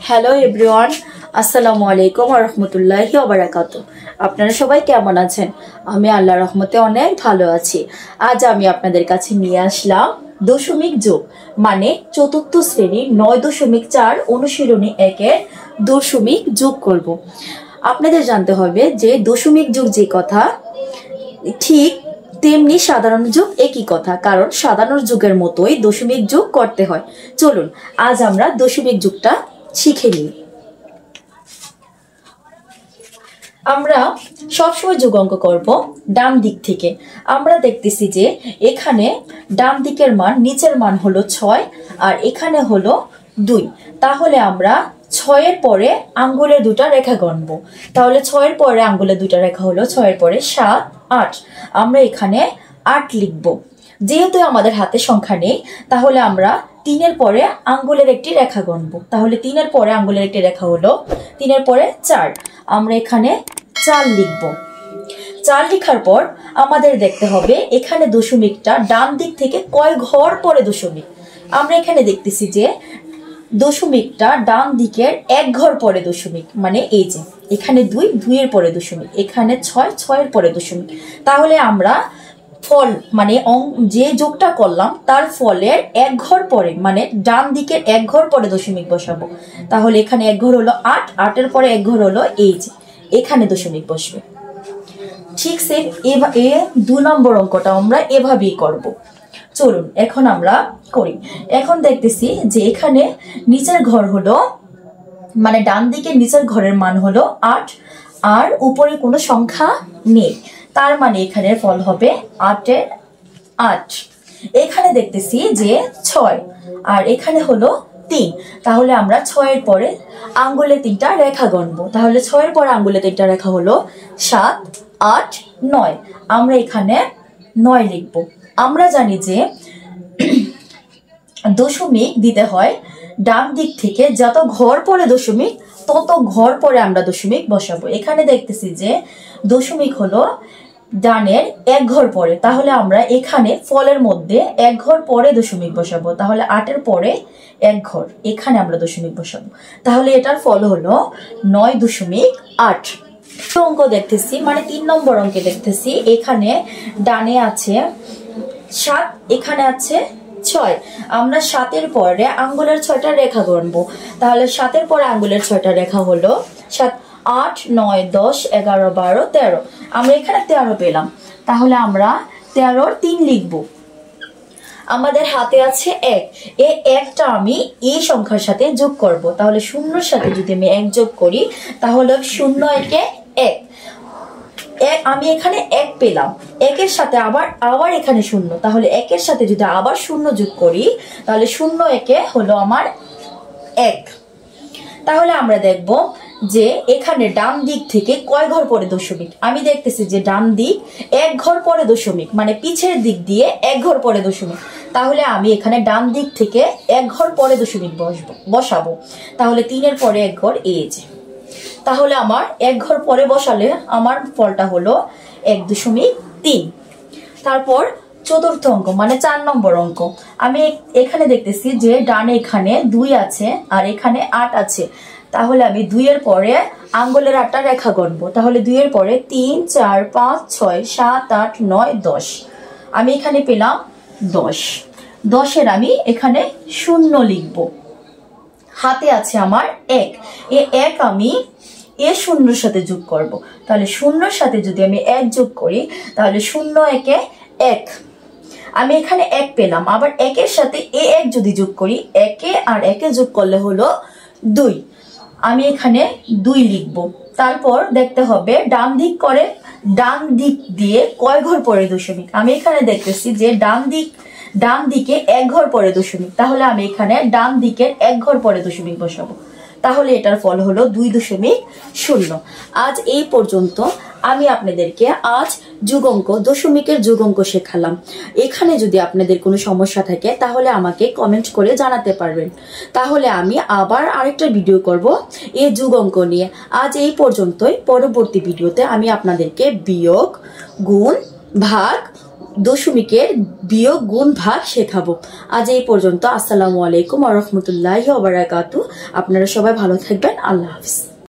Hello everyone, আসসালামু আলাইকুম ওয়া রাহমাতুল্লাহি ওয়া বারাকাতুহু। আপনারা সবাই কেমন আছেন? আমি আল্লাহর রহমতে অনেক ভালো আছি। আজ আমি আপনাদের কাছে নিয়ে আসলাম দশমিক যোগ মানে চতুর্থ শ্রেণীর 9.4 অনুশীলনী 1-এর দশমিক যোগ করব। আপনাদের জানতে হবে যে দশমিক যোগ যে কথা ঠিক তেমনি সাধারণ যোগ একই কথা, কারণ সাধারণ যোগের মতোই দশমিক যোগ করতে হয়। চলুন আজ আমরা দশমিক যোগটা শিখে নিই। আমরা সবসময় যোগ অঙ্ক করব ডান দিক থেকে। আমরা দেখতেছি যে এখানে ডান দিকের মান, নিচের মান হলো 6 আর এখানে হলো 2। তাহলে আমরা 6-এর পরে আঙ্গুলের দুটা রেখা গণব। তাহলে 6-এর পরে আঙ্গুলের দুটা রেখা হলো 6-এর পরে 7, 8। আমরা এখানে 8 লিখব। যেহেতু আমাদের হাতে সংখ্যা নেই, তাহলে আমরা 3-এর পরে আঙ্গুলের একটি রেখা গণব। তাহলে 3-এর পরে আঙ্গুলের একটি রেখা হলো 3-এর পরে 4। আমরা এখানে 4 লিখব। 4 লেখার পর আমাদের দেখতে হবে এখানে দশমিকটা ডান দিক থেকে কয় ঘর পরে দশমিক। আমরা এখানে দেখতেছি যে দশমিকটা ডান দিকের 1 ঘর পরে দশমিক, মানে এই যে এখানে 2, 2-এর পরে দশমিক, এখানে 6, 6-এর পরে দশমিক। তাহলে আমরা ফল মানে যে যোগটা করলাম তার ফলের 1 ঘর পরে, মানে ডান দিকের 1 ঘর পরে দশমিক বসাবো। তাহলে এখানে 1 ঘর হলো 8, 8-এর পরে 1 ঘর হলো এই যে এখানে দশমিক বসবে। ঠিক সেম এ 2 নম্বর অঙ্কটা আমরা এভাবেই করব। চলুন এখন আমরা করি। এখন দেখতেছি যে এখানে নিচের ঘর হলো, মানে ডান দিকের নিচের ঘরের মান হলো 8 আর উপরে কোনো সংখ্যা নেই, তার মানে এখানে ফল হবে 8-এর 8। এখানে দেখতেছি যে 6 আর এখানে হলো 3। তাহলে আমরা 6-এর পরে আঙ্গুলে 3টা রেখা গণব। তাহলে 6-এর পরে আঙ্গুলে 3টা রেখা হলো 7, 8, 9। আমরা এখানে 9 লিখব। আমরা জানি যে দশমিক দিতে হয় ডান দিক থেকে যত ঘর পরে দশমিক তত ঘর পরে আমরা দশমিক বসাবো। এখানে দেখতেছি যে দশমিক হলো ডানের 1 ঘর পরে, তাহলে আমরা এখানে ফলের মধ্যে 1 ঘর পরে দশমিক বসাবো। তাহলে 8-এর পরে 1 ঘর, এখানে আমরা দশমিক বসাবো। তাহলে এটার ফল হলো 9.8। অঙ্ক দেখতেছি, মানে 3 নম্বর অঙ্কে দেখতেছি এখানে ডানে আছে 7, এখানে আছে 6। আমরা 7-এর পরে আঙ্গুলের 6টা রেখা গণব। তাহলে 7-এর পরে আঙ্গুলের 6টা রেখা হলো 7, 8, 9, 10, 11, 12, 13। আমরা এখানে 13 পেলাম। তাহলে আমরা 13-র 3 লিখব। আমাদের হাতে আছে 1, এই 1টা আমি এই সংখ্যার সাথে যোগ করব। তাহলে 0-র সাথে যদি আমি 1 যোগ করি তাহলে 0, 1-এ 1। আমি এখানে 1 পেলাম, 1-এর সাথে আবার এখানে 0। তাহলে 1-এর সাথে যদি আবার 0 যোগ করি তাহলে 0, 1-এ হলো আমার 1। তাহলে আমরা দেখব যে এখানে ডান দিক থেকে কয় ঘর পরে দশমিক। আমি দেখতেছি যে ডান দিক 1 ঘর পরে দশমিক, মানে পিছের দিক দিয়ে 1 ঘর পরে দশমিক। তাহলে আমি এখানে ডান দিক থেকে 1 ঘর পরে দশমিক বসাবো। তাহলে 3-এর পরে 1 ঘর এই যে। তাহলে আমার 1 ঘর পরে বসালে আমার ফলটা হলো 1.3। তারপর চতুর্থ অঙ্ক মানে 4 নম্বর অঙ্ক। আমি এখানে দেখতেছি যে ডানে এখানে 2 আছে আর এখানে 8 আছে। তাহলে আমি 2-এর পরে আঙ্গুলের 8টা রেখা গণব। তাহলে 2-এর পরে 3, 4, 5, 6, 7, 8, 9, 10। আমি এখানে পেলাম 10। 10-এর আমি এখানে 0 লিখব। হাতে আছে আমার 1, এই 1 আমি 0-র সাথে যোগ করব। তাহলে 0-র সাথে যদি আমি 1 যোগ করি তাহলে 0, 1-এ 1। আমি এখানে 1 পেলাম। আবার 1-এর সাথে 1 যদি যোগ করি, 1-এ আর 1-এ যোগ করলে হলো 2। আমি এখানে 2 লিখব। তারপর দেখতে হবে ডান দিক দিয়ে কয় ঘর পরে দশমিক। আমি এখানে দেখতেছি যে ডান দিকে 1 ঘর পরে দশমিক। তাহলে আমি এখানে ডান দিকের 1 ঘর পরে দশমিক বসাবো। তাহলে এটার ফল হলো 2.0। আজ এই পর্যন্ত আমি আপনাদেরকে আজ যোগ অঙ্ক, দশমিকের যোগ অঙ্ক শেখালাম। এখানে যদি আপনাদের কোনো সমস্যা থাকে তাহলে আমাকে কমেন্ট করে জানাতে পারবেন। তাহলে আমি আবার আরেকটা ভিডিও করব এই যোগ অঙ্ক নিয়ে। আজ এই পর্যন্তই। পরবর্তী ভিডিওতে আমি আপনাদেরকে বিয়োগ, গুণ, ভাগ দশমিকের বিয়োগ গুণ ভাগ শেখাবো। আজ এই পর্যন্ত। আসসালামু আলাইকুম ওয়া রাহমাতুল্লাহি ওয়া বারাকাতুহু। আপনারা সবাই ভালো থাকবেন। আল্লাহ হাফেজ।